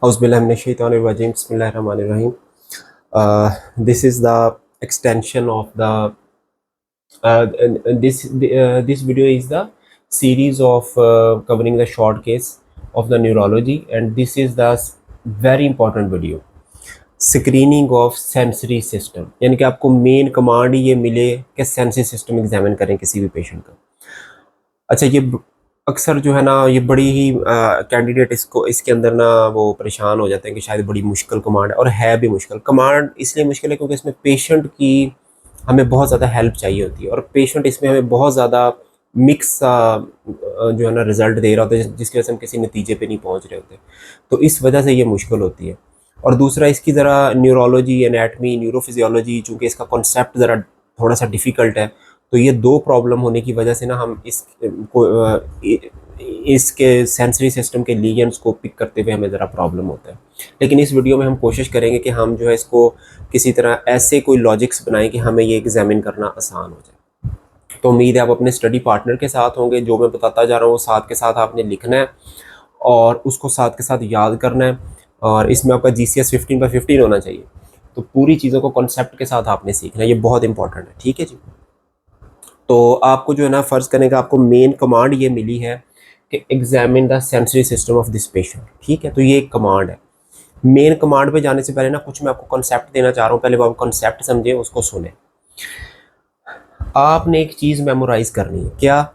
Auzubillahiminash-shaytanir-rajim. Bismillahir-rahmanir-rahim. This is the extension of the this video is the series of covering the short case of the neurology, and this is the very important video, screening of sensory system. यानी कि आपको main command ये मिले कि sensory system examine करें किसी भी patient का। अच्छा, ये अक्सर जो है ना, ये बड़ी ही कैंडिडेट इसके अंदर ना वो परेशान हो जाते हैं कि शायद बड़ी मुश्किल कमांड है, और है भी मुश्किल कमांड। इसलिए मुश्किल है क्योंकि इसमें पेशेंट की हमें बहुत ज़्यादा हेल्प चाहिए होती है, और पेशेंट इसमें हमें बहुत ज़्यादा मिक्स जो है ना रिजल्ट दे रहा होता है, जिसकी वजह से हम किसी नतीजे पे नहीं पहुंच रहे होते। तो इस वजह से ये मुश्किल होती है। और दूसरा, इसकी ज़रा न्यूरोलॉजी, एनाटमी, न्यूरोफिजियोलॉजी, चूँकि इसका कॉन्सेप्ट ज़रा थोड़ा सा डिफ़िकल्ट है, तो ये दो प्रॉब्लम होने की वजह से ना हम इसके सेंसरी सिस्टम के लीजेंड्स को पिक करते हुए हमें ज़रा प्रॉब्लम होता है। लेकिन इस वीडियो में हम कोशिश करेंगे कि हम जो है इसको किसी तरह ऐसे कोई लॉजिक्स बनाएं कि हमें ये एग्जामिन करना आसान हो जाए। तो उम्मीद है आप अपने स्टडी पार्टनर के साथ होंगे। जो मैं बताता जा रहा हूँ वो साथ के साथ आपने लिखना है और उसको साथ के साथ याद करना है, और इसमें आपका GCS 15/15 होना चाहिए। तो पूरी चीज़ों को कॉन्सेप्ट के साथ आपने सीखना है, ये बहुत इंपॉर्टेंट है। ठीक है जी। तो आपको जो है ना, फ़र्ज़ करने का आपको मेन कमांड ये मिली है कि examine the sensory system of this patient. ठीक है, तो ये एक कमांड है। मेन कमांड पे जाने से पहले ना कुछ मैं आपको कॉन्सेप्ट देना चाह रहा हूँ। पहले वो आप कॉन्सेप्ट समझे, उसको सुने। आपने एक चीज़ मेमोराइज करनी है। क्या?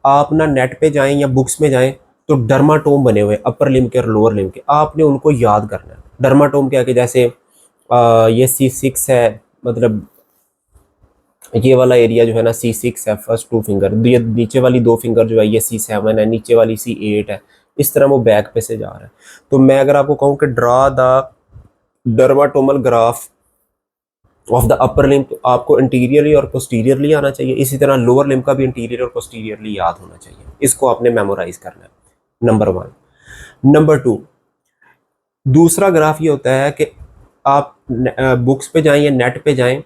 आप ना नेट पे जाएं या बुक्स में जाएं तो डर्माटोम बने हुए अपर लिम्ब के और लोअर लिम्ब के, आपने उनको याद करना है। डर्माटोम क्या है कि जैसे ये C6 है, मतलब ये वाला एरिया जो है ना C6 है, फर्स्ट 2 फिंगर, ये नीचे वाली 2 फिंगर जो है ये C7 है, नीचे वाली C8 है। इस तरह वो बैक पे से जा रहा है। तो मैं अगर आपको कहूँ कि draw the dermatomal graph of the upper limb, तो आपको इंटीरियरली और पोस्टीरियरली आना चाहिए। इसी तरह लोअर लिम्ब का भी इंटीरियर और पोस्टीरियरली याद होना चाहिए। इसको आपने मेमोराइज करना है, नंबर 1। नंबर 2, दूसरा ग्राफ ये होता है कि आप बुक्स पे जाएं या नेट पे जाएं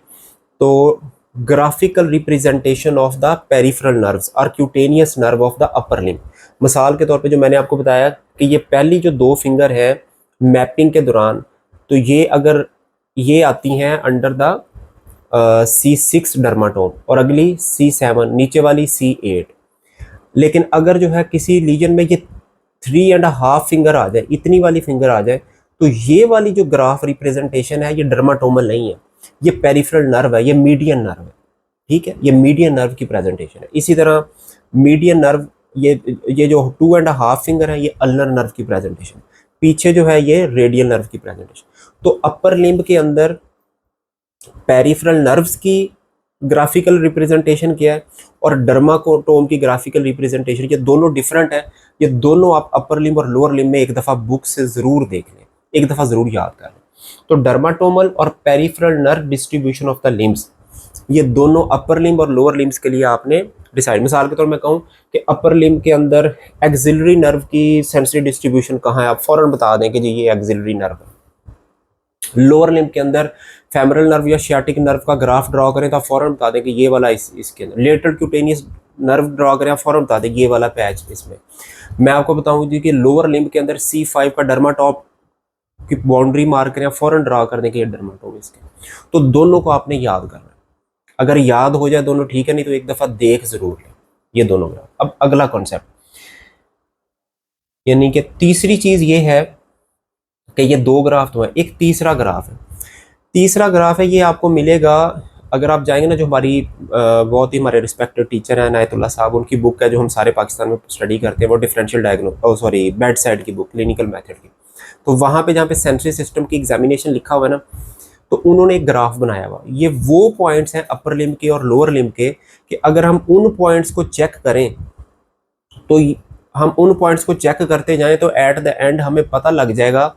तो graphical representation of the peripheral nerves और cutaneous nerve of the upper limb. मिसाल के तौर पे जो मैंने आपको बताया कि ये पहली जो 2 फिंगर है मैपिंग के दौरान, तो ये अगर ये आती हैं अंडर द C6 डर्माटोम, और अगली C7, नीचे वाली C8। लेकिन अगर जो है किसी लीजन में ये 3.5 फिंगर आ जाए, इतनी वाली फिंगर आ जाए, तो ये वाली जो ग्राफ रिप्रेजेंटेशन है ये डर्माटोमल नहीं है, ये पेरिफेरल नर्व है, ये मीडियन नर्व है। ठीक है, ये मीडियन नर्व की प्रेजेंटेशन है। इसी तरह मीडियन नर्व, ये जो 2.5 फिंगर है ये अल्नर नर्व की प्रेजेंटेशन, पीछे जो है ये रेडियल नर्व की प्रेजेंटेशन। तो अपर लिम्ब के अंदर पेरिफेरल नर्व्स की ग्राफिकल रिप्रेजेंटेशन क्या है और डर्माटोम की ग्राफिकल रिप्रेजेंटेशन, ये दोनों डिफरेंट है। ये दोनों आप अपर लिम्ब और लोअर लिम्ब में एक दफ़ा बुक से ज़रूर देख लें, एक दफ़ा ज़रूर याद कर लें। तो डर्माटोमल और peripheral nerve distribution of the limbs, ये दोनों अपर लिम्ब और लोअर लिम्ब्स के लिए आपने डिसाइड। मिसाल के तौर मैं कहूँ कि अपर लिम्ब के अंदर एक्सिलरी नर्व की सेंसरी डिस्ट्रीब्यूशन कहाँ है, आप फौरन बता दें कि जी ये एक्सिलरी नर्व है। लोअर लिम्ब के अंदर फेमरल नर्व या शियाटिक नर्व का ग्राफ ड्रॉ करें तो आप फौरन बता दें कि ये वाला इसके अंदर। लेटरल क्यूटेनियस नर्व ड्रॉ करें, आप फौरन बता दें कि ये वाला पैच इसमें। मैं आपको बताऊं जी कि लोअर लिम्ब के अंदर C5 का डर्माटॉप की बाउंड्री मार्क करें, आप फौरन ड्रॉ कर दें कि ये डर्माटोम इसके। तो दोनों को आपने याद करना है। अगर याद हो जाए दोनों ठीक है, नहीं तो एक दफ़ा देख ज़रूर लें ये दोनों ग्राफ। अब अगला कॉन्सेप्ट, यानी कि तीसरी चीज़ ये है कि ये 2 ग्राफ तो है, एक तीसरा ग्राफ है। तीसरा ग्राफ है, ये आपको मिलेगा अगर आप जाएंगे ना, जो हमारी बहुत ही हमारे रिस्पेक्टेड टीचर हैं नायतुल्ला साहब, उनकी बुक है जो हम सारे पाकिस्तान में स्टडी करते हैं, वो डिफरेंशियल बेड साइड की बुक, क्लिनिकल मेथड की। तो वहाँ पे जहाँ पे सेंसरी सिस्टम की एग्जामिनेशन लिखा हुआ है ना, तो उन्होंने एक ग्राफ बनाया हुआ। ये वो पॉइंट्स हैं अपर लिम्ब के और लोअर लिम्ब के कि अगर हम उन पॉइंट्स को चेक करें, तो हम उन पॉइंट्स को चेक करते जाएं तो एट द एंड हमें पता लग जाएगा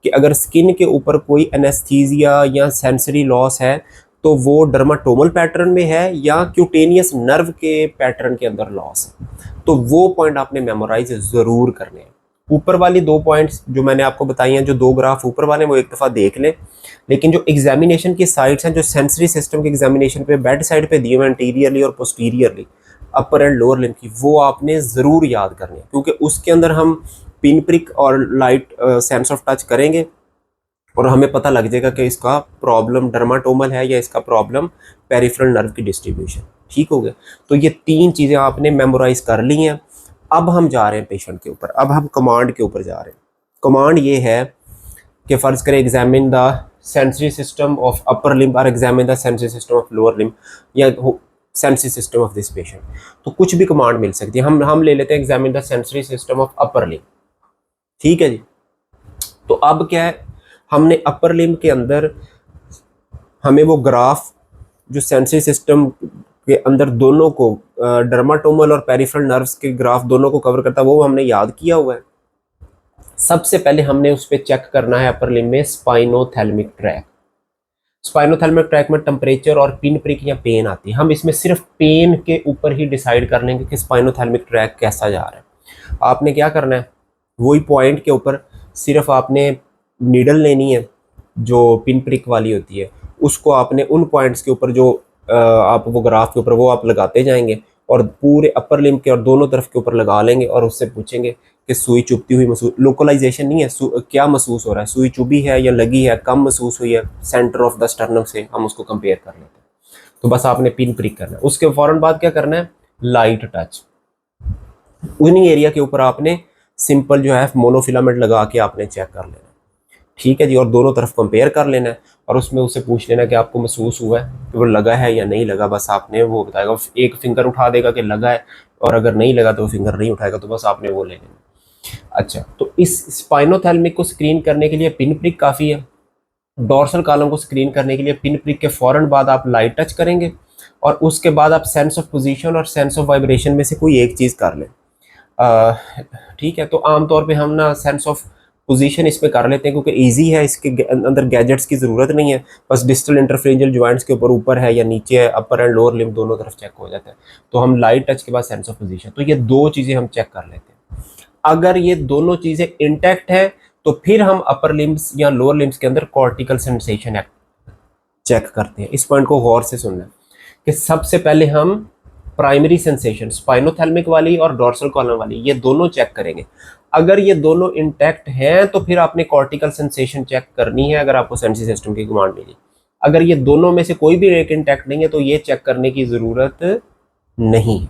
कि अगर स्किन के ऊपर कोई एनेस्थीसिया या सेंसरी लॉस है तो वो डर्माटोमल पैटर्न में है या क्यूटेनियस नर्व के पैटर्न के अंदर लॉस है। तो वो पॉइंट आपने मेमोराइज ज़रूर करने हैं। ऊपर वाली 2 पॉइंट्स जो मैंने आपको बताई हैं, जो 2 ग्राफ ऊपर वाले, वो एक दफ़ा देख लें। लेकिन जो एग्जामिनेशन की साइड्स हैं, जो सेंसरी सिस्टम के एग्जामिनेशन पे बेड साइड पे दिए हुए इंटीरियरली और posteriorly, upper and lower limb की, वो आपने ज़रूर याद करनी है, क्योंकि उसके अंदर हम पिन प्रिक और लाइट सेंस ऑफ टच करेंगे और हमें पता लग जाएगा कि इसका प्रॉब्लम डर्माटोमल है या इसका प्रॉब्लम पेरिफेरल नर्व की डिस्ट्रीब्यूशन। ठीक हो गया। तो ये 3 चीज़ें आपने मेमोराइज कर ली हैं। अब हम जा रहे हैं पेशेंट के ऊपर, अब हम कमांड के ऊपर जा रहे हैं। कमांड ये है कि फ़र्ज़ करें examine the sensory system of upper limb और examine the sensory system of lower limb या sensory system of this patient. तो कुछ भी कमांड मिल सकती है। हम ले लेते हैं examine the sensory system of upper limb. ठीक है जी। तो अब क्या है, हमने अपर लिम्ब के अंदर हमें वो ग्राफ जो सेंसरी सिस्टम के अंदर दोनों को डर्माटोमल और पेरिफेरल नर्व्स के ग्राफ दोनों को कवर करता है, वो हमने याद किया हुआ है। सबसे पहले हमने उस पर चेक करना है अपर लिम्ब में स्पाइनोथैलेमिक ट्रैक। स्पाइनोथैलेमिक ट्रैक में टेम्परेचर और पिन प्रिक या पेन आती है। हम इसमें सिर्फ पेन के ऊपर ही डिसाइड कर लेंगे कि स्पाइनोथैलेमिक ट्रैक कैसा जा रहा है। आपने क्या करना है, वही पॉइंट के ऊपर सिर्फ आपने नीडल लेनी है जो पिन प्रिक वाली होती है, उसको आपने उन पॉइंट्स के ऊपर जो आप वो ग्राफ के ऊपर वो आप लगाते जाएंगे और पूरे अपर लिम्ब के और दोनों तरफ के ऊपर लगा लेंगे और उससे पूछेंगे कि सुई चुभती हुई महसूस, लोकलाइजेशन नहीं है, क्या महसूस हो रहा है, सुई चुभी है या लगी है, कम महसूस हुई है, सेंटर ऑफ द स्टर्नम से हम उसको कंपेयर कर लेते हैं। तो बस आपने पिन प्रिक करना है। उसके फौरन बाद क्या करना है, लाइट टच। उन्हीं एरिया के ऊपर आपने सिंपल जो है मोनोफिलामेंट लगा के आपने चेक कर लेना। ठीक है जी। और दोनों तरफ कंपेयर कर लेना है और उसमें उससे पूछ लेना कि आपको महसूस हुआ है कि वो लगा है या नहीं लगा। बस आपने वो बताएगा, एक फिंगर उठा देगा कि लगा है, और अगर नहीं लगा तो वो फिंगर नहीं उठाएगा, तो बस आपने वो ले लेना। अच्छा, तो इस स्पाइनोथैलेमिक को स्क्रीन करने के लिए पिन प्रिक काफ़ी है। डॉर्सल कॉलम को स्क्रीन करने के लिए पिन प्रिक के फौरन बाद आप लाइट टच करेंगे और उसके बाद आप सेंस ऑफ पोजीशन और सेंस ऑफ वाइब्रेशन में से कोई एक चीज़ कर लें। ठीक है। तो आमतौर पे हम ना सेंस ऑफ पोजीशन इस पे कर लेते हैं क्योंकि इजी है, इसके अंदर गैजेट्स की ज़रूरत नहीं है। बस डिस्टल इंटरफ्रेंजियल जॉइंट्स के ऊपर है या नीचे है, अपर एंड लोअर लिम्ब दोनों तरफ चेक हो जाता है। तो हम लाइट टच के बाद सेंस ऑफ पोजीशन, तो ये 2 चीज़ें हम चेक कर लेते हैं। अगर ये दोनों चीज़ें इंटैक्ट है तो फिर हम अपर लिम्ब्स या लोअर लिम्ब्स के अंदर कॉर्टिकल सेंसेशन चेक करते हैं। इस पॉइंट को गौर से सुनना है कि सबसे पहले हम प्राइमरी सेंसेशन स्पाइनोथैलेमिक वाली और डॉर्सल कॉलम वाली ये दोनों चेक करेंगे। अगर ये दोनों इंटैक्ट हैं तो फिर आपने कॉर्टिकल सेंसेशन चेक करनी है अगर आपको सेंसरी सिस्टम की कमांड मिली। अगर ये दोनों में से कोई भी एक इंटैक्ट नहीं है तो ये चेक करने की ज़रूरत नहीं है।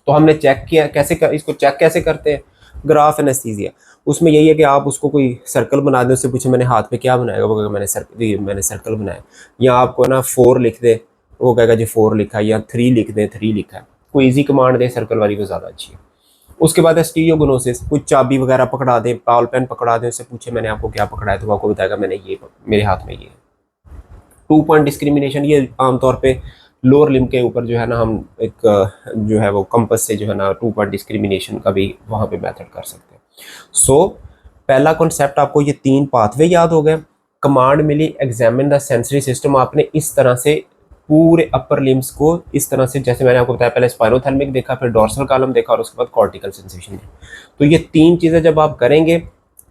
तो हमने चेक किया कैसे इसको चेक कैसे करते हैं, ग्राफ एनेस्थीसिया। उसमें यही है कि आप उसको कोई सर्कल बना दें, उससे पूछे मैंने हाथ पे क्या बनाएगा, वो कहेगा मैंने सर्कल बनाया। या आपको ना 4 लिख दे, वो कहेगा जी 4 लिखा है, या 3 लिख दें 3 लिखा है। कोई इजी कमांड दे सर्कल वाली वो ज़्यादा अच्छी है। उसके बाद है स्टीरियोगनोसिस, कुछ चाबी वगैरह पकड़ा दें, बॉल पेन पकड़ा दें, उससे पूछे मैंने आपको क्या पकड़ा है, तो आपको बताएगा मैंने ये मेरे हाथ में ये है। 2 पॉइंट डिस्क्रिमिनेशन, ये आमतौर पे लोअर लिम्ब के ऊपर जो है ना हम एक जो है वो कंपस से जो है ना 2 पॉइंट डिस्क्रिमिनेशन का भी वहाँ पे मेथड कर सकते हैं। सो पहला कॉन्सेप्ट आपको ये 3 पाथवे याद हो गए। कमांड मिली एग्जामिन द सेंसरी सिस्टम, आपने इस तरह से पूरे अपर लिम्स को इस तरह से, जैसे मैंने आपको बताया पहले स्पाइनोथैलेमिक देखा, फिर डॉर्सल कॉलम देखा और उसके बाद कॉर्टिकल सेंसेशन। तो ये 3 चीज़ें जब आप करेंगे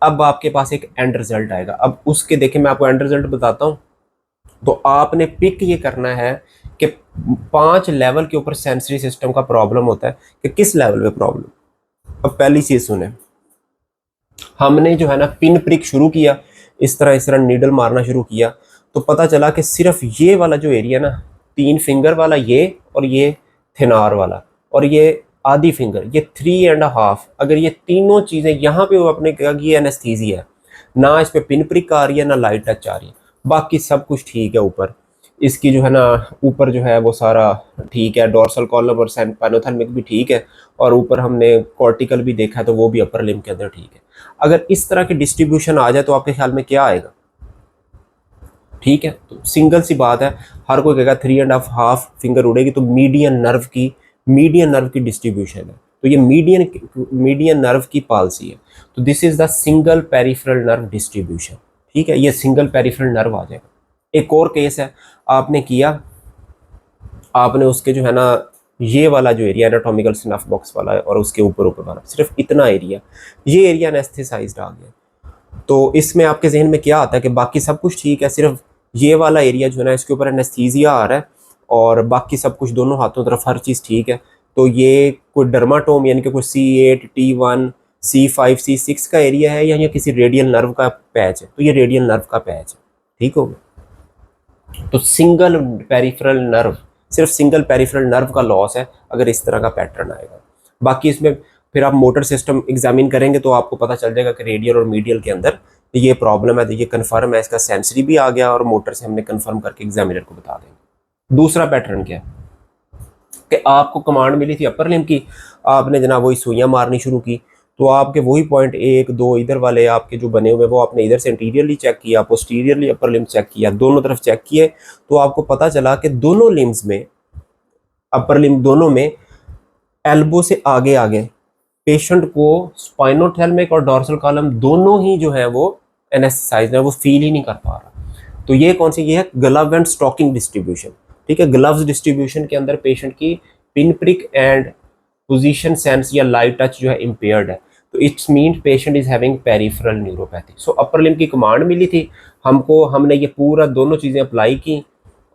अब आपके पास एक एंड रिजल्ट आएगा। अब उसके देखें मैं आपको एंड रिजल्ट बताता हूँ। तो आपने पिक ये करना है कि 5 लेवल के ऊपर सेंसरी सिस्टम का प्रॉब्लम होता है कि किस लेवल पे प्रॉब्लम। अब पहली चीज़ सुने, हमने जो है ना पिन प्रिक शुरू किया, इस तरह नीडल मारना शुरू किया, तो पता चला कि सिर्फ ये वाला जो एरिया ना 3 फिंगर वाला ये और ये थिनार वाला और ये आधी फिंगर, ये 3.5, अगर ये तीनों चीज़ें यहाँ पे वो अपने कहा कि ये एनेस्थीसिया है, ना इस पे पिन प्रिक आ रही है ना लाइट टच आ रही है, बाकी सब कुछ ठीक है। ऊपर इसकी जो है ना ऊपर जो है वो सारा ठीक है, डॉर्सल कॉलम और स्पाइनोथैलेमिक भी ठीक है, और ऊपर हमने कॉर्टिकल भी देखा है तो वो भी अपर लिम्ब के अंदर ठीक है। अगर इस तरह की डिस्ट्रीब्यूशन आ जाए तो आपके ख्याल में क्या आएगा? ठीक है, तो सिंगल सी बात है, हर कोई कहेगा 3.5 फिंगर उड़ेगी, तो मीडियन नर्व की डिस्ट्रीब्यूशन है। तो ये मीडियन नर्व की पॉलिसी है। तो this is the single peripheral nerve distribution. ठीक है, ये सिंगल पेरिफेरल नर्व आ जाएगा। एक और केस है, आपने किया, आपने उसके जो है ना ये वाला जो एरिया एनाटॉमिकल स्नफ बॉक्स वाला है और उसके ऊपर वाला सिर्फ इतना एरिया, ये एरिया एनेस्थेसाइज्ड आ गया, तो इसमें आपके जहन में क्या आता है कि बाकी सब कुछ ठीक है, सिर्फ ये वाला एरिया जो है ना इसके ऊपर एनेस्थीसिया आ रहा है और बाकी सब कुछ दोनों हाथों तरफ हर चीज़ ठीक है। तो ये कोई डर्माटोम यानी कि कोई C8, T1, C5 C6 का एरिया है या किसी रेडियल नर्व का पैच है, तो ये रेडियल नर्व का पैच है। ठीक हो गया। तो सिंगल पेरिफेरल नर्व, सिर्फ सिंगल पेरिफेरल नर्व का लॉस है अगर इस तरह का पैटर्न आएगा। बाकी इसमें फिर आप मोटर सिस्टम एग्जामिन करेंगे तो आपको पता चल जाएगा कि रेडियल और मीडियल के अंदर ये प्रॉब्लम है, तो ये कन्फर्म है, इसका सेंसरी भी आ गया और मोटर से हमने कन्फर्म करके एग्जामिनर को बता देंगे। दूसरा पैटर्न क्या है कि आपको कमांड मिली थी अपर लिम की, आपने जनाब वही सुइयाँ मारनी शुरू की, तो आपके वही पॉइंट 1 2 इधर वाले आपके जो बने हुए वो आपने इधर से इंटीरियरली चेक किया, पोस्टीरियरली अपर लिम चेक किया, दोनों तरफ चेक किए, तो आपको पता चला कि दोनों लिम्स में, अपर लिम दोनों में, एल्बो से आगे आगे पेशेंट को स्पाइनोथेलमिक और डॉर्सल कॉलम दोनों ही जो है वो एनेस्थेसाइज्ड है, वो फील ही नहीं कर पा रहा। तो ये कौन सी, ये है ग्लव एंड स्टॉकिंग डिस्ट्रीब्यूशन। ठीक है, ग्लव्स डिस्ट्रीब्यूशन के अंदर पेशेंट की pin prick and position sense या लाइट टच जो है इम्पेयर्ड है, तो it's mean patient is having peripheral neuropathy. So upper limb की कमांड मिली थी हमको, हमने ये पूरा दोनों चीज़ें अप्लाई की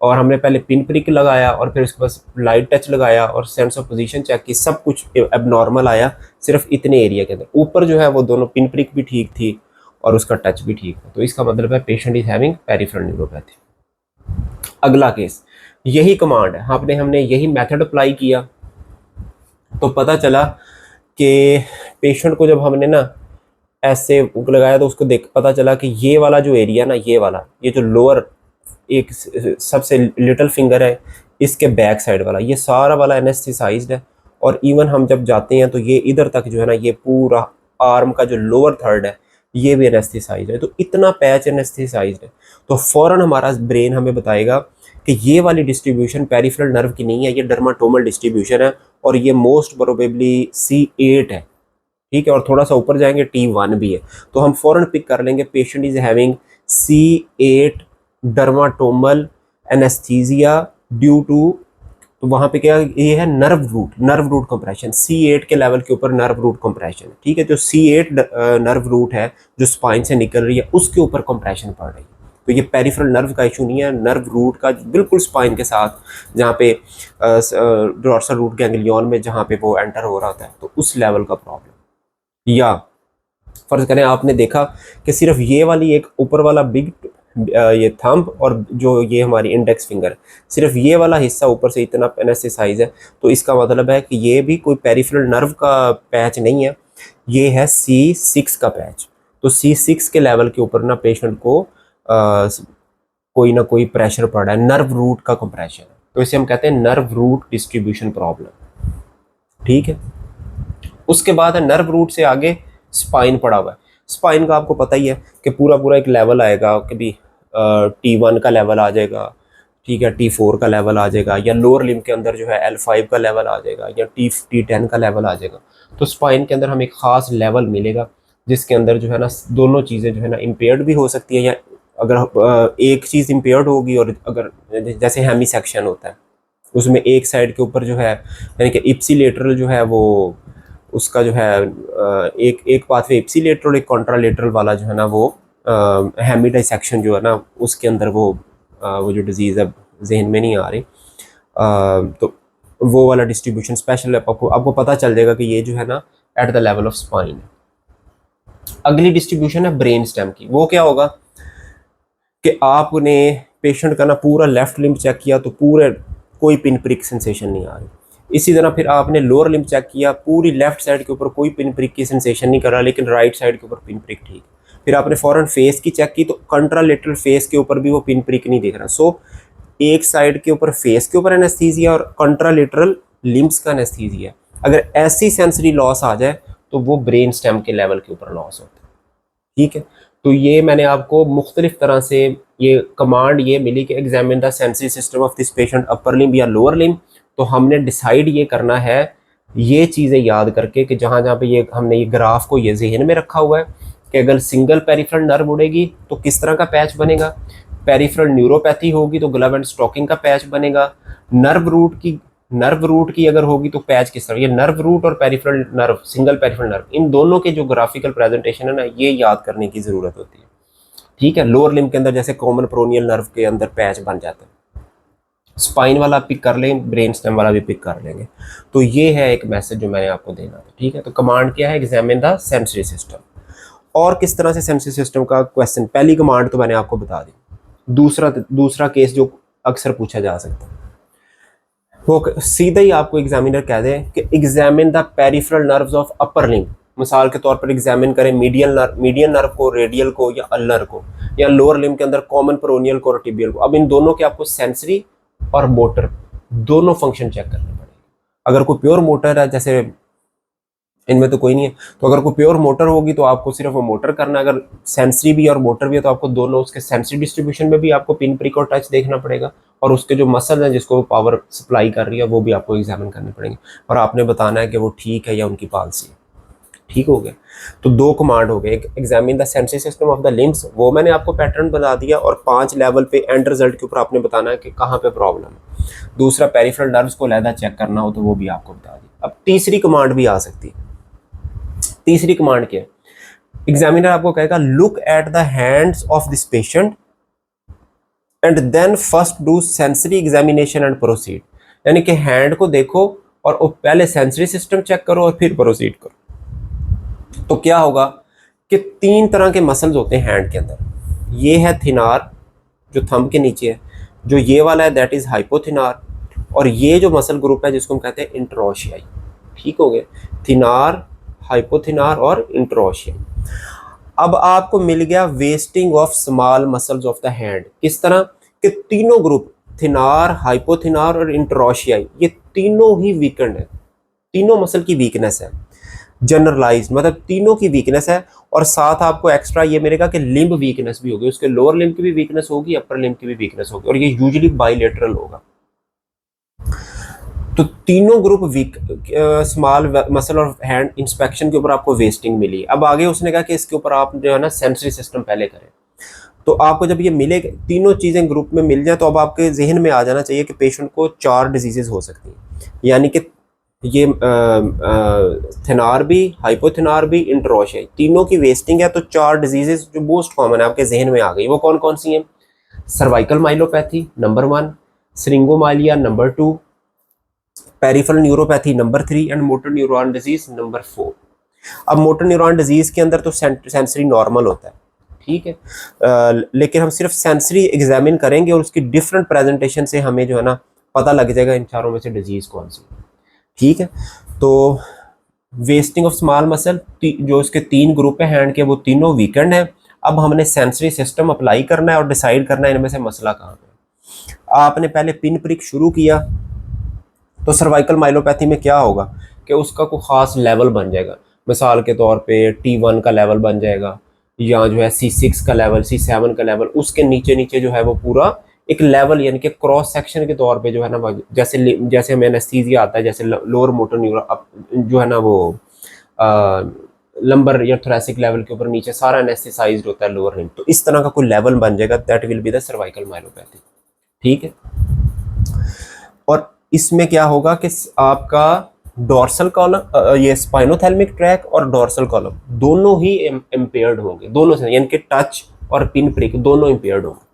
और हमने पहले पिन प्रिक लगाया और फिर उसके बाद लाइट टच लगाया और सेंस ऑफ पोजीशन चेक की, सब कुछ एबनॉर्मल आया सिर्फ इतने एरिया के अंदर। ऊपर जो है वो दोनों पिन प्रिक भी ठीक थी और उसका टच भी ठीक था, तो इसका मतलब है patient is having peripheral neuropathy. अगला केस, यही कमांड है, हमने यही मेथड अप्लाई किया, तो पता चला कि पेशेंट को जब हमने ना ऐसे लगाया तो उसको देख पता चला कि ये वाला जो एरिया ना, ये वाला, ये जो लोअर एक सबसे लिटिल फिंगर है, इसके बैक साइड वाला, ये सारा वाला एनेस्थेसाइज्ड है। और इवन हम जब जाते हैं तो ये इधर तक जो है ना, ये पूरा आर्म का जो लोअर थर्ड है ये भी एनेस्थेसाइज्ड है, तो इतना पैच एनेस्थेसाइज्ड है। तो फौरन हमारा ब्रेन हमें बताएगा कि ये वाली डिस्ट्रीब्यूशन पेरिफेरल नर्व की नहीं है, ये डर्माटोमल डिस्ट्रीब्यूशन है और ये मोस्ट प्रोबेबली C8 है। ठीक है, और थोड़ा सा ऊपर जाएंगे T1 भी है, तो हम फौरन पिक कर लेंगे patient is having C8 dermatomal anaesthesia due to, तो वहाँ पे क्या ये है, नर्व रूट कंप्रेशन, C8 के लेवल के ऊपर नर्व रूट कंप्रेशन। ठीक है, जो C8 नर्व रूट है जो स्पाइन से निकल रही है उसके ऊपर कंप्रेशन पड़ रही है, तो ये पेरिफेरल नर्व का इशू नहीं है, नर्व रूट का बिल्कुल स्पाइन के साथ जहाँ पे डॉर्सल रूट गैंग्लियन में जहाँ पे वो एंटर हो रहा होता है, तो उस लेवल का प्रॉब्लम। या फर्ज करें आपने देखा कि सिर्फ ये वाली एक ऊपर वाला बिग ये थंब और जो ये हमारी इंडेक्स फिंगर, सिर्फ ये वाला हिस्सा ऊपर से इतना एनेस्थेसाइज है, तो इसका मतलब है कि ये भी कोई पेरिफेरल नर्व का पैच नहीं है, ये है C6 का पैच। तो C6 के लेवल के ऊपर ना पेशेंट को कोई ना कोई प्रेशर पड़ रहा है, नर्व रूट का कंप्रेशन है, तो इसे हम कहते हैं नर्व रूट डिस्ट्रीब्यूशन प्रॉब्लम। ठीक है, उसके बाद है नर्व रूट से आगे स्पाइन पड़ा हुआ है। स्पाइन का आपको पता ही है कि पूरा पूरा एक लेवल आएगा, कभी T1 का लेवल आ जाएगा, ठीक है, T4 का लेवल आ जाएगा, या लोअर लिम्ब के अंदर जो है L5 का लेवल आ जाएगा, या T10 का लेवल आ जाएगा। तो स्पाइन के अंदर हमें एक ख़ास लेवल मिलेगा जिसके अंदर जो है ना दोनों चीज़ें जो है ना इम्पेयर्ड भी हो सकती है, या अगर एक चीज़ इम्पेयर्ड होगी और अगर जैसे हेमी सेक्शन होता है उसमें एक साइड के ऊपर जो है यानी कि इप्सिलेटरल जो है वो उसका जो है एक पाथवे इप्सिलेटरल एक कॉन्ट्रालेटरल वाला जो है ना वो हेमी डाइसेक्शन जो है ना उसके अंदर वो जो डिजीज़ है जहन में नहीं आ रही, तो वो वाला डिस्ट्रीब्यूशन स्पेशल आपको पता चल जाएगा कि ये जो है ना at the level of spine है। अगली डिस्ट्रीब्यूशन है ब्रेन स्टेम की। वो क्या होगा कि आपने पेशेंट का ना पूरा लेफ्ट लिम्ब चेक किया तो पूरे कोई पिन प्रिक सेंसेशन नहीं आ रही, इसी तरह फिर आपने लोअर लिम्ब चेक किया, पूरी लेफ्ट साइड के ऊपर कोई पिन प्रिक की सेंसेशन नहीं कर रहा, लेकिन राइट साइड के ऊपर पिन प्रिक ठीक। फिर आपने फौरन फेस की चेक की तो कंट्रालेटरल फेस के ऊपर भी वो पिन प्रिक नहीं दिख रहा। सो एक साइड के ऊपर फेस के ऊपर एनेस्थीसिया और कंट्रालेटरल लिम्ब्स का एनेस्थीसिया। अगर ऐसी सेंसरी लॉस आ जाए तो वो ब्रेन स्टेम के लेवल के ऊपर लॉस होता है। ठीक है, तो ये मैंने आपको मुख्तलिफ तरह से ये कमांड ये मिली कि examine the sensory system of this patient upper limb या लोअर लिम्ब। तो हमने डिसाइड ये करना है ये चीज़ें याद करके कि जहाँ जहाँ पे ये हमने ये ग्राफ को ये जहन में रखा हुआ है कि अगर सिंगल पेरिफेरल नर्व उड़ेगी तो किस तरह का पैच बनेगा, पेरिफेरल न्यूरोपैथी होगी तो ग्लव एंड स्टॉकिंग का पैच बनेगा, नर्व रूट की अगर होगी तो पैच किस तरह, ये नर्व रूट और peripheral nerve single peripheral nerve इन दोनों के जो ग्राफिकल प्रेजेंटेशन है ना ये याद करने की ज़रूरत होती है। ठीक है, लोअर लिम्ब के अंदर जैसे कॉमन प्रोनियल नर्व के अंदर पैच बन जाता है, स्पाइन वाला पिक कर लें, ब्रेन स्टेम वाला भी पिक कर लेंगे। तो ये है एक मैसेज जो मैंने आपको देना था, ठीक है। तो कमांड क्या है, एग्जामिन द सेंसरी सिस्टम। और किस तरह से सेंसरी सिस्टम का क्वेश्चन, पहली कमांड तो मैंने आपको बता दी। दूसरा केस जो अक्सर पूछा जा सकता है, वो सीधा ही आपको एग्जामिनर कह दे कि examine the peripheral nerves of upper limb. मिसाल के तौर पर एग्जामिन करें मीडियन नर्व को, रेडियल को या अल्नर को, या लोअर लिम्ब के अंदर कॉमन पेरोनियल को और टिबियल को। अब इन दोनों के आपको सेंसरी और मोटर दोनों फंक्शन चेक करने पड़ेंगे। अगर कोई प्योर मोटर है, जैसे इनमें तो कोई नहीं है, तो अगर कोई प्योर मोटर होगी तो आपको सिर्फ वो मोटर करना है। अगर सेंसरी भी और मोटर भी है तो आपको दोनों, उसके सेंसरी डिस्ट्रीब्यूशन में भी आपको पिन प्रिक और टच देखना पड़ेगा, और उसके जो मसल है जिसको वो पावर सप्लाई कर रही है वो भी आपको एग्जामिन करने पड़ेंगे, और आपने बताना है कि वो ठीक है या उनकी पॉलिसी है। ठीक हो गया। तो दो कमांड हो गए, एक examine the sensory system of the limbs, वो मैंने आपको पैटर्न बता दिया, और 5 लेवल पे एंड रिजल्ट के ऊपर आपने बताना है कि कहाँ पे प्रॉब्लम है। दूसरा पेरिफेरल नर्व्स को अलहदा चेक करना हो तो वो भी आपको बता दी। अब तीसरी कमांड भी आ सकती है। तीसरी कमांड क्या है, एग्जामिनर आपको कहेगा look at the hands of this patient and then first do sensory examination and proceed. यानी कि हैंड को देखो और पहले सेंसरी सिस्टम चेक करो और फिर प्रोसीड करो। तो क्या होगा कि 3 तरह के मसल्स होते हैं हैंड के अंदर। ये है थिनार जो थंब के नीचे है, जो ये वाला है दैट इज हाइपोथिनार, और ये जो मसल ग्रुप है जिसको हम कहते हैं इंट्रोशियाई। ठीक हो गया, थिनार, हाइपोथिनार और इंट्रोशियाई। अब आपको मिल गया wasting of small muscles of the hand. किस तरह कि तीनों ग्रुप, थिनार, हाइपोथिनार और इंट्रोशियाई, ये तीनों ही वीकेंड है, तीनों मसल की वीकनेस है, जनरलाइज मतलब तीनों की वीकनेस है। और साथ आपको एक्स्ट्रा ये मिलेगा कि लिम्ब वीकनेस भी होगी, उसके लोअर लिम्ब की भी वीकनेस होगी, अपर लिम्ब की भी वीकनेस होगी, और ये यूजुअली बाइलेटरल होगा। तो तीनों ग्रुप वीक, स्मॉल मसल और हैंड इंस्पेक्शन के ऊपर आपको वेस्टिंग मिली। अब आगे उसने कहा कि इसके ऊपर आप जो है ना सेंसरी सिस्टम पहले करें। तो आपको जब ये मिले, तीनों चीज़ें ग्रुप में मिल जाए, तो अब आपके जहन में आ जाना चाहिए कि पेशेंट को 4 डिजीजेज हो सकती हैं। यानी कि ये थिनार भी, हाइपोथिनार भी, इंट्रोशियाई, तीनों की वेस्टिंग है। तो 4 डिजीजेज जो मोस्ट कॉमन है आपके जहन में आ गई, वो कौन कौन सी हैं? Cervical myelopathy number 1, syringomyelia number 2, peripheral neuropathy number 3 and motor neuron disease number 4। अब मोटर न्यूरॉन डिजीज के अंदर तो सेंसरी नॉर्मल होता है, ठीक है, लेकिन हम सिर्फ सेंसरी एग्जामिन करेंगे और उसकी डिफरेंट प्रेजेंटेशन से हमें जो है ना पता लग जाएगा इन चारों में से डिजीज कौन सी। ठीक है, तो वेस्टिंग ऑफ स्मॉल मसल, जो इसके 3 ग्रुप है हैंड के, वो तीनों वीकेंड है। अब हमने सेंसरी सिस्टम अप्लाई करना है और डिसाइड करना है इनमें से मसला कहाँ पे। आपने पहले पिन प्रिक शुरू किया, तो सर्वाइकल माइलोपैथी में क्या होगा कि उसका कोई ख़ास लेवल बन जाएगा। मिसाल के तौर पे T1 का लेवल बन जाएगा, या जो है C6 का लेवल, C7 का लेवल, उसके नीचे नीचे जो है वो पूरा एक लेवल, यानी कि क्रॉस सेक्शन के तौर पे जो है ना, जैसे हमें एनेस्थीसिया आता है, जैसे लोअर मोटर न्यूरॉन जो है ना वो लंबर या थोरेसिक लेवल के ऊपर नीचे सारा एनेस्थेसाइज्ड होता है लोअर लिम्ब, तो इस तरह का कोई लेवल बन जाएगा, that will be the cervical myelopathy. ठीक है, और इसमें क्या होगा कि आपका डोर्सल कॉलम, ये स्पाइनोथैलेमिक ट्रैक और डोर्सल कॉलम दोनों ही इम्पेयर्ड होंगे, दोनों से, यानी कि टच और पिन प्रिक दोनों इम्पेयर्ड होंगे।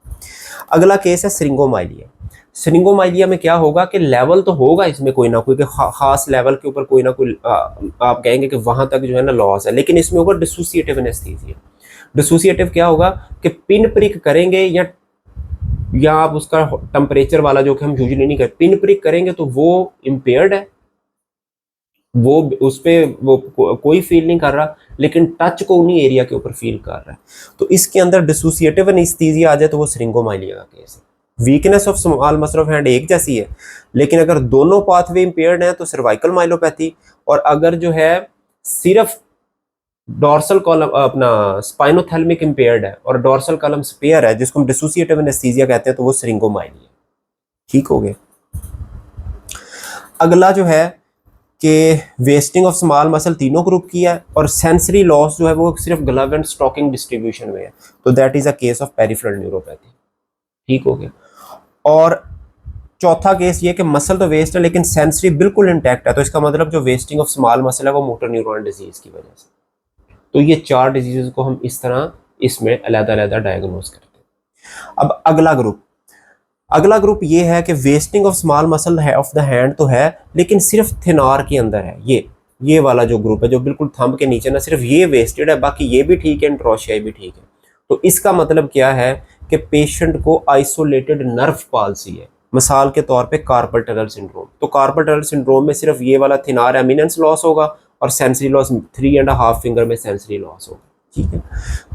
अगला केस है सिरिंगोमाइलिया। सिरिंगोमाइलिया में क्या होगा कि लेवल तो होगा इसमें कोई ना कोई, खास लेवल के ऊपर कोई ना कोई आप कहेंगे कि वहां तक जो है ना लॉस है, लेकिन इसमें होगा डिसोसिएटिव एनेस्थीसिया। डिसोसिएटिव क्या होगा कि पिन प्रिक करेंगे या आप उसका टेम्परेचर वाला जो कि हम यूजुअली नहीं करते, पिन प्रिक करेंगे तो वो इम्पेयर्ड है, वो उस पर वो कोई फील नहीं कर रहा, लेकिन टच को उन्हीं एरिया के ऊपर फील कर रहा है। तो इसके अंदर डिसोसिएटिव एनेस्थीसिया आ जाए तो वो सिरिंगोमाइलिया का केस है। Weakness of small muscle of hand एक जैसी है, लेकिन अगर दोनों पाथवे इम्पेयर्ड हैं तो सर्वाइकल माइलोपैथी, और अगर जो है सिर्फ डोर्सल कॉलम अपना स्पाइनोथैलेमिक इम्पेयर्ड है और डोर्सल कॉलम स्पेयर है, जिसको हम डिसोसिएटिव एनेस्थीसिया कहते हैं, तो वो सिरिंगोमाइलिया। ठीक हो गए। अगला जो है कि वेस्टिंग ऑफ स्मॉल मसल तीनों ग्रुप की है, और सेंसरी लॉस जो है वो सिर्फ ग्लव एंड स्टॉकिंग डिस्ट्रीब्यूशन में है, तो that is a case of peripheral neuropathy. ठीक हो गया। और चौथा केस ये कि मसल तो वेस्ट है लेकिन सेंसरी बिल्कुल इंटैक्ट है, तो इसका मतलब जो वेस्टिंग ऑफ स्मॉल मसल है वो मोटर न्यूरॉन डिजीज की वजह से। तो ये 4 डिजीज को हम इस तरह इसमें अलग-अलग डायग्नोज करते हैं। अब अगला ग्रुप, अगला ग्रुप ये है कि वेस्टिंग ऑफ स्मॉल मसल है ऑफ द हैंड तो है, लेकिन सिर्फ थिनार के अंदर है। ये वाला जो ग्रुप है जो बिल्कुल थंब के नीचे ना, सिर्फ ये वेस्टेड है, बाकी ये भी ठीक है, इंट्रोशिया भी ठीक है। तो इसका मतलब क्या है कि पेशेंट को आइसोलेटेड नर्व पाल्सी है। मिसाल के तौर पे कार्पल टनल सिंड्रोम, तो कार्पल टनल सिंड्रोम में सिर्फ ये वाला थिनार एमिनेंस लॉस होगा और सेंसरी लॉस 3.5 फिंगर में सेंसरी लॉस होगा, ठीक है।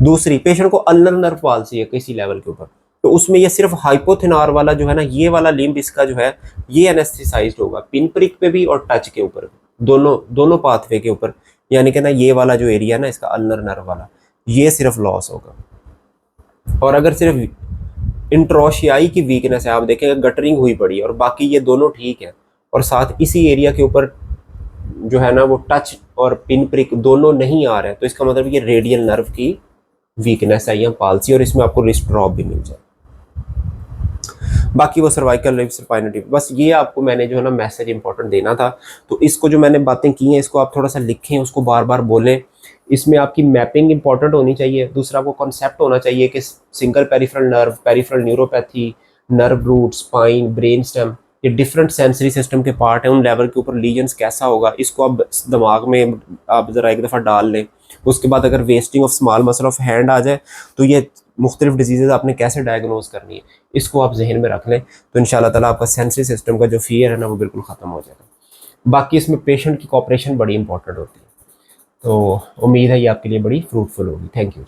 दूसरी, पेशेंट को अल्नर नर्व पाल्सी है किसी लेवल के ऊपर, तो उसमें ये सिर्फ हाइपोथिनार वाला जो है ना, ये वाला लिम्ब इसका जो है ये एनेस्थेसाइज्ड होगा, पिन प्रिक पे भी और टच के ऊपर भी, दोनों पाथवे के ऊपर, यानी कि ना ये वाला जो एरिया है ना इसका अल्नर नर्व वाला, ये सिर्फ लॉस होगा। और अगर सिर्फ इंट्रोशियाई की वीकनेस है, आप देखेंगे गटरिंग हुई पड़ी है और बाकी ये दोनों ठीक है, और साथ इसी एरिया के ऊपर जो है ना वो टच और पिन प्रिक दोनों नहीं आ रहे हैं, तो इसका मतलब ये रेडियल नर्व की वीकनेस है या पाल्सी, और इसमें आपको रिस्ट ड्रॉप भी मिल जाए। बाकी वो सर्वाइकल रिब स्पाइनल, बस ये आपको मैंने जो है ना मैसेज इंपॉर्टेंट देना था। तो इसको जो मैंने बातें की हैं इसको आप थोड़ा सा लिखें, उसको बार बार बोलें। इसमें आपकी मैपिंग इंपॉर्टेंट होनी चाहिए। दूसरा, आपको कॉन्सेप्ट होना चाहिए कि single peripheral nerve, peripheral neuropathy, nerve root, spine, brain stem, ये डिफरेंट सेंसरी सिस्टम के पार्ट हैं, उन लेवल के ऊपर लीजन्स कैसा होगा इसको आप दिमाग में आप ज़रा एक दफ़ा डाल लें। उसके बाद अगर wasting of small muscle of hand आ जाए तो ये मुख्तलिफ डिजीज़ आपने कैसे डायग्नोज करनी है इसको आप जहन में रख लें, तो इंशाल्लाह ताला आपका सेंसरी सिस्टम का जो फियर है ना वो बिल्कुल ख़त्म हो जाएगा। बाकी इसमें पेशेंट की कॉपरेशन बड़ी इंपॉर्टेंट होती है, तो उम्मीद है ये आपके लिए बड़ी फ्रूटफुल होगी। Thank you.